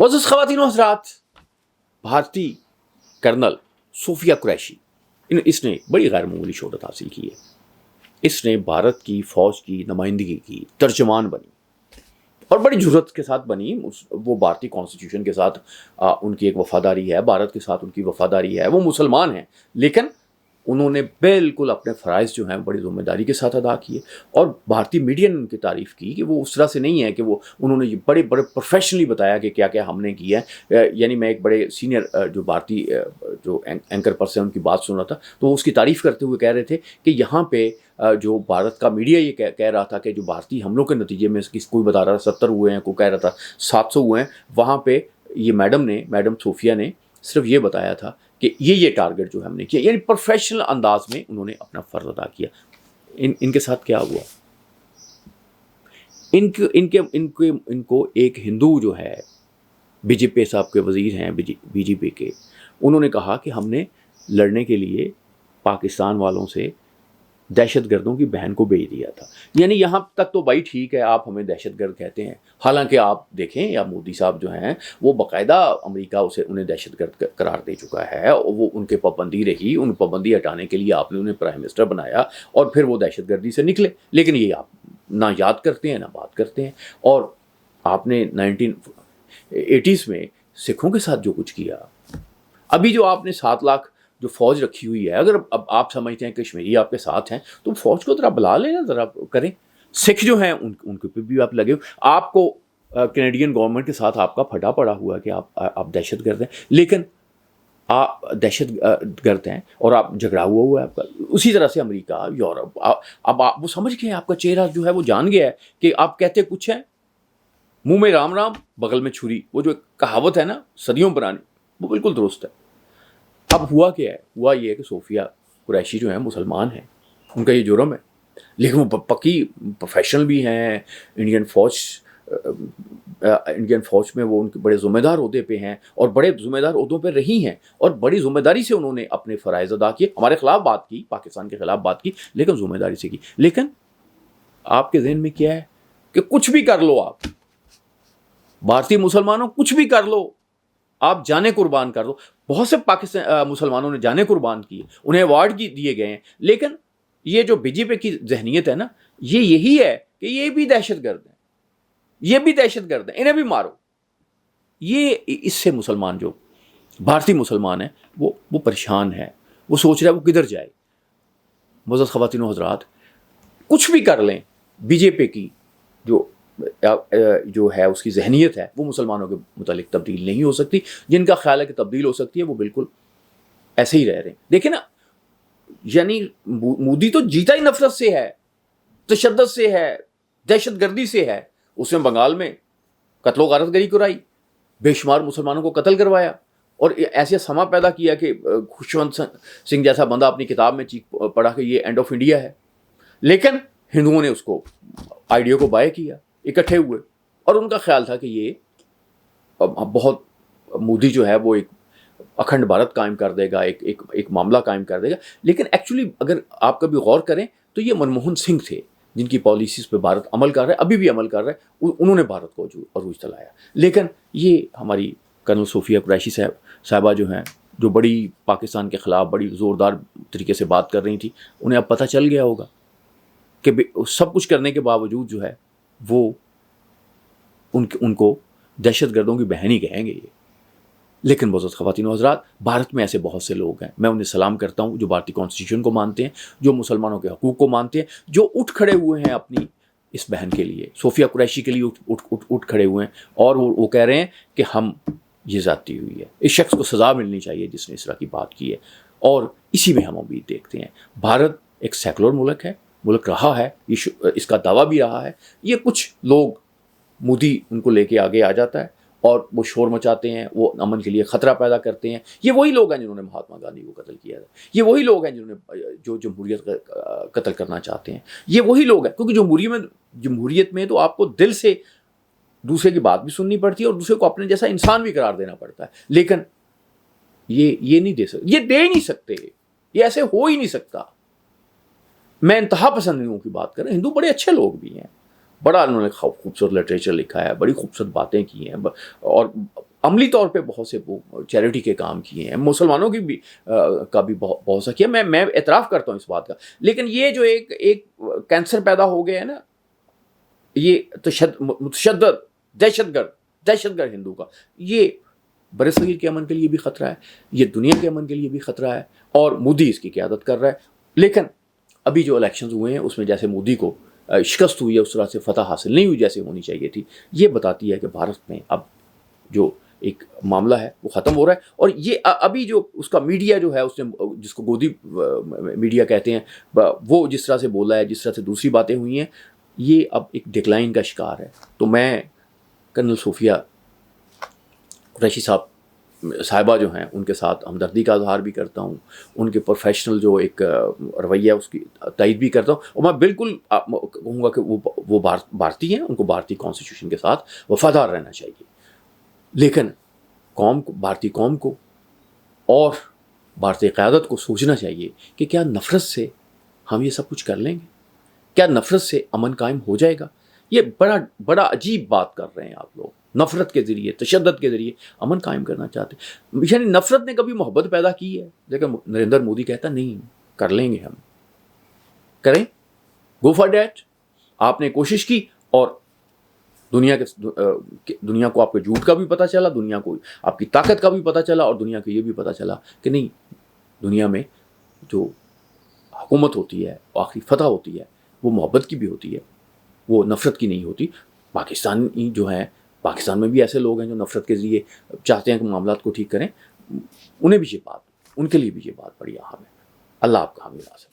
معزز خواتین و حضرات، بھارتی کرنل صوفیہ قریشی اس نے بڑی غیر معمولی شہرت حاصل کی ہے. اس نے بھارت کی فوج کی نمائندگی کی، ترجمان بنی اور بڑی جرأت کے ساتھ بنی. وہ بھارتی کانسٹیٹیوشن کے ساتھ ان کی ایک وفاداری ہے، بھارت کے ساتھ ان کی وفاداری ہے. وہ مسلمان ہیں لیکن انہوں نے بالکل اپنے فرائض جو ہیں بڑی ذمہ داری کے ساتھ ادا کیے. اور بھارتی میڈیا نے ان کی تعریف کی کہ وہ اس طرح سے نہیں ہے کہ وہ انہوں نے بڑے بڑے پروفیشنلی بتایا کہ کیا کیا ہم نے کیا ہے. یعنی میں ایک بڑے سینئر جو بھارتی جو اینکر پرسن ان کی بات سن رہا تھا تو وہ اس کی تعریف کرتے ہوئے کہہ رہے تھے کہ یہاں پہ جو بھارت کا میڈیا یہ کہہ رہا تھا کہ جو بھارتی حملوں کے نتیجے میں کوئی بتا رہا تھا 70 ہوئے ہیں، کوئی کہہ رہا تھا 700 ہوئے ہیں، وہاں پہ یہ میڈم صوفیہ نے صرف یہ بتایا تھا کہ یہ ٹارگٹ جو ہم نے کیا. یعنی پروفیشنل انداز میں انہوں نے اپنا فرض ادا کیا. ان کے ساتھ کیا ہوا؟ ان کو ایک ہندو جو ہے بی جے پی صاحب کے وزیر ہیں بی جے پی کے، انہوں نے کہا کہ ہم نے لڑنے کے لیے پاکستان والوں سے دہشت گردوں کی بہن کو بھیج دیا تھا. یعنی یہاں تک تو بھائی ٹھیک ہے، آپ ہمیں دہشت گرد کہتے ہیں، حالانکہ آپ دیکھیں یا مودی صاحب جو ہیں وہ باقاعدہ امریکہ انہیں دہشت گرد قرار دے چکا ہے. وہ ان کے پابندی رہی، ان پابندی ہٹانے کے لیے آپ نے انہیں پرائم منسٹر بنایا اور پھر وہ دہشت گردی سے نکلے. لیکن یہ آپ نہ یاد کرتے ہیں نہ بات کرتے ہیں. اور آپ نے 1980s میں سکھوں کے ساتھ جو کچھ کیا، ابھی جو آپ نے 7 لاکھ جو فوج رکھی ہوئی ہے، اگر اب آپ سمجھتے ہیں کشمیری آپ کے ساتھ ہیں تو فوج کو ذرا بلا لیں نا، ذرا کریں. سکھ جو ہیں ان کے پہ بھی آپ لگے ہوئے. آپ کو کینیڈین گورنمنٹ کے ساتھ آپ کا پھٹا پڑا ہوا ہے کہ آپ دہشت گرد ہیں، لیکن آپ دہشت گرد ہیں اور آپ جھگڑا ہوا ہے آپ کا. اسی طرح سے امریکہ، یورپ، اب آپ وہ سمجھ گئے، آپ کا چہرہ جو ہے وہ جان گیا ہے کہ آپ کہتے کچھ ہیں، منہ میں رام رام بغل میں چھری. وہ جو کہاوت ہے نا صدیوں پرانی، وہ بالکل درست ہے. اب ہوا کیا ہے؟ ہوا یہ ہے کہ صوفیہ قریشی جو ہیں مسلمان ہیں، ان کا یہ جرم ہے، لیکن وہ پکی پروفیشنل بھی ہیں. انڈین فوج میں وہ ان کے بڑے ذمہ دار عہدے پہ ہیں اور بڑے ذمہ دار عہدوں پہ رہی ہیں اور بڑی ذمہ داری سے انہوں نے اپنے فرائض ادا کیے. ہمارے خلاف بات کی، پاکستان کے خلاف بات کی، لیکن ذمہ داری سے کی. لیکن آپ کے ذہن میں کیا ہے کہ کچھ بھی کر لو، آپ بھارتی مسلمانوں کچھ بھی کر لو، آپ جانے قربان کر دو. بہت سے پاکستان مسلمانوں نے جانے قربان کیے، انہیں ایوارڈ دیے گئے ہیں. لیکن یہ جو بی جے پی کی ذہنیت ہے نا، یہی ہے کہ یہ بھی دہشت گرد ہیں، یہ بھی دہشت گرد ہیں، انہیں بھی مارو. یہ اس سے مسلمان جو بھارتی مسلمان ہیں وہ پریشان ہے، وہ سوچ رہا ہے وہ کدھر جائے. معزز خواتین و حضرات، کچھ بھی کر لیں، بی جے پی کی جو ہے اس کی ذہنیت ہے وہ مسلمانوں کے متعلق تبدیل نہیں ہو سکتی. جن کا خیال ہے کہ تبدیل ہو سکتی ہے وہ بالکل ایسے ہی رہ رہے ہیں. دیکھیں نا، یعنی مودی تو جیتا ہی نفرت سے ہے، تشدد سے ہے، دہشت گردی سے ہے. اس نے بنگال میں قتل و غارت گری کرائی، بے شمار مسلمانوں کو قتل کروایا اور ایسے سما پیدا کیا کہ خوشونت سنگھ جیسا بندہ اپنی کتاب میں پڑھا کہ یہ اینڈ آف انڈیا ہے. لیکن ہندوؤں نے اس کو آئیڈیا کو بائے کیا، اکٹھے ہوئے اور ان کا خیال تھا کہ یہ بہت مودی جو ہے وہ ایک اکھنڈ بھارت قائم کر دے گا، ایک معاملہ قائم کر دے گا. لیکن ایکچولی اگر آپ کبھی غور کریں تو یہ منموہن سنگھ تھے جن کی پالیسیز پہ بھارت عمل کر رہا ہے، ابھی بھی عمل کر رہا ہے. انہوں نے بھارت کو عروج دلایا. لیکن یہ ہماری کرنل صوفیہ قریشی صاحبہ جو ہیں، جو بڑی پاکستان کے خلاف بڑی زوردار طریقے سے بات کر رہی تھی، انہیں اب پتہ چل گیا ہوگا کہ سب کچھ کرنے کے باوجود جو ہے وہ ان کو دہشت گردوں کی بہن ہی کہیں گے یہ. لیکن معزز خواتین و حضرات، بھارت میں ایسے بہت سے لوگ ہیں، میں انہیں سلام کرتا ہوں، جو بھارتی کانسٹیٹیوشن کو مانتے ہیں، جو مسلمانوں کے حقوق کو مانتے ہیں، جو اٹھ کھڑے ہوئے ہیں اپنی اس بہن کے لیے، صوفیہ قریشی کے لیے اٹھ کھڑے ہوئے ہیں. اور وہ کہہ رہے ہیں کہ ہم یہ زیادتی ہوئی ہے، اس شخص کو سزا ملنی چاہیے جس نے اس طرح کی بات کی ہے. اور اسی میں ہم امید دیکھتے ہیں. بھارت ایک سیکولر ملک رہا ہے، اس کا دعویٰ بھی رہا ہے. یہ کچھ لوگ مودی ان کو لے کے آگے آ جاتا ہے اور وہ شور مچاتے ہیں، وہ امن کے لیے خطرہ پیدا کرتے ہیں. یہ وہی لوگ ہیں جنہوں نے مہاتما گاندھی کو قتل کیا ہے، یہ وہی لوگ ہیں جنہوں نے جو جمہوریت قتل کرنا چاہتے ہیں. یہ وہی لوگ ہیں، کیونکہ جمہوریت میں تو آپ کو دل سے دوسرے کی بات بھی سننی پڑتی ہے اور دوسرے کو اپنے جیسا انسان بھی قرار دینا پڑتا ہے. لیکن یہ نہیں دے سکتے، یہ دے ہی نہیں سکتے، یہ ایسے ہو ہی نہیں سکتا. میں انتہا پسند ہندوؤں کی بات کر رہا ہوں. ہندو بڑے اچھے لوگ بھی ہیں، بڑا انہوں نے خوبصورت لٹریچر لکھا ہے، بڑی خوبصورت باتیں کی ہیں اور عملی طور پہ بہت سے وہ چیریٹی کے کام کیے ہیں، مسلمانوں کی بھی کا بھی بہت سا کیا، میں اعتراف کرتا ہوں اس بات کا، لیکن یہ جو ایک کینسر پیدا ہو گیا ہے نا، یہ متشدد دہشت گرد ہندو کا، یہ برصغیر کے امن کے لیے بھی خطرہ ہے، یہ دنیا کے امن کے لیے بھی خطرہ ہے، اور مودی اس کی قیادت کر رہا ہے۔ لیکن ابھی جو الیکشنز ہوئے ہیں اس میں جیسے مودی کو شکست ہوئی ہے، اس طرح سے فتح حاصل نہیں ہوئی جیسے ہونی چاہیے تھی، یہ بتاتی ہے کہ بھارت میں اب جو ایک معاملہ ہے وہ ختم ہو رہا ہے۔ اور یہ ابھی جو اس کا میڈیا جو ہے، اس نے جس کو گودی میڈیا کہتے ہیں، وہ جس طرح سے بولا ہے، جس طرح سے دوسری باتیں ہوئی ہیں، یہ اب ایک ڈکلائن کا شکار ہے۔ تو میں کرنل صوفیہ قریشی صاحبہ جو ہیں ان کے ساتھ ہمدردی کا اظہار بھی کرتا ہوں، ان کے پروفیشنل جو ایک رویہ اس کی تائید بھی کرتا ہوں، اور میں بالکل کہوں گا کہ وہ بھارتی ہیں، ان کو بھارتی کانسٹیٹیوشن کے ساتھ وفادار رہنا چاہیے، لیکن بھارتی قوم کو اور بھارتی قیادت کو سوچنا چاہیے کہ کیا نفرت سے ہم یہ سب کچھ کر لیں گے؟ کیا نفرت سے امن قائم ہو جائے گا؟ یہ بڑا عجیب بات کر رہے ہیں آپ لوگ، نفرت کے ذریعے، تشدد کے ذریعے امن قائم کرنا چاہتے ہیں۔ یعنی نفرت نے کبھی محبت پیدا کی ہے؟ لیکن نریندر مودی کہتا نہیں، کر لیں گے، ہم کریں، گو فار دیٹ۔ آپ نے کوشش کی اور دنیا کو آپ کے جھوٹ کا بھی پتہ چلا، دنیا کو آپ کی طاقت کا بھی پتہ چلا، اور دنیا کو یہ بھی پتہ چلا کہ نہیں، دنیا میں جو حکومت ہوتی ہے، آخری فتح ہوتی ہے، وہ محبت کی بھی ہوتی ہے، وہ نفرت کی نہیں ہوتی۔ پاکستانی جو ہیں، پاکستان میں بھی ایسے لوگ ہیں جو نفرت کے ذریعے چاہتے ہیں کہ معاملات کو ٹھیک کریں، ان کے لیے بھی یہ بات بڑی اہم ہے۔ اللہ آپ کا حامی ناصر۔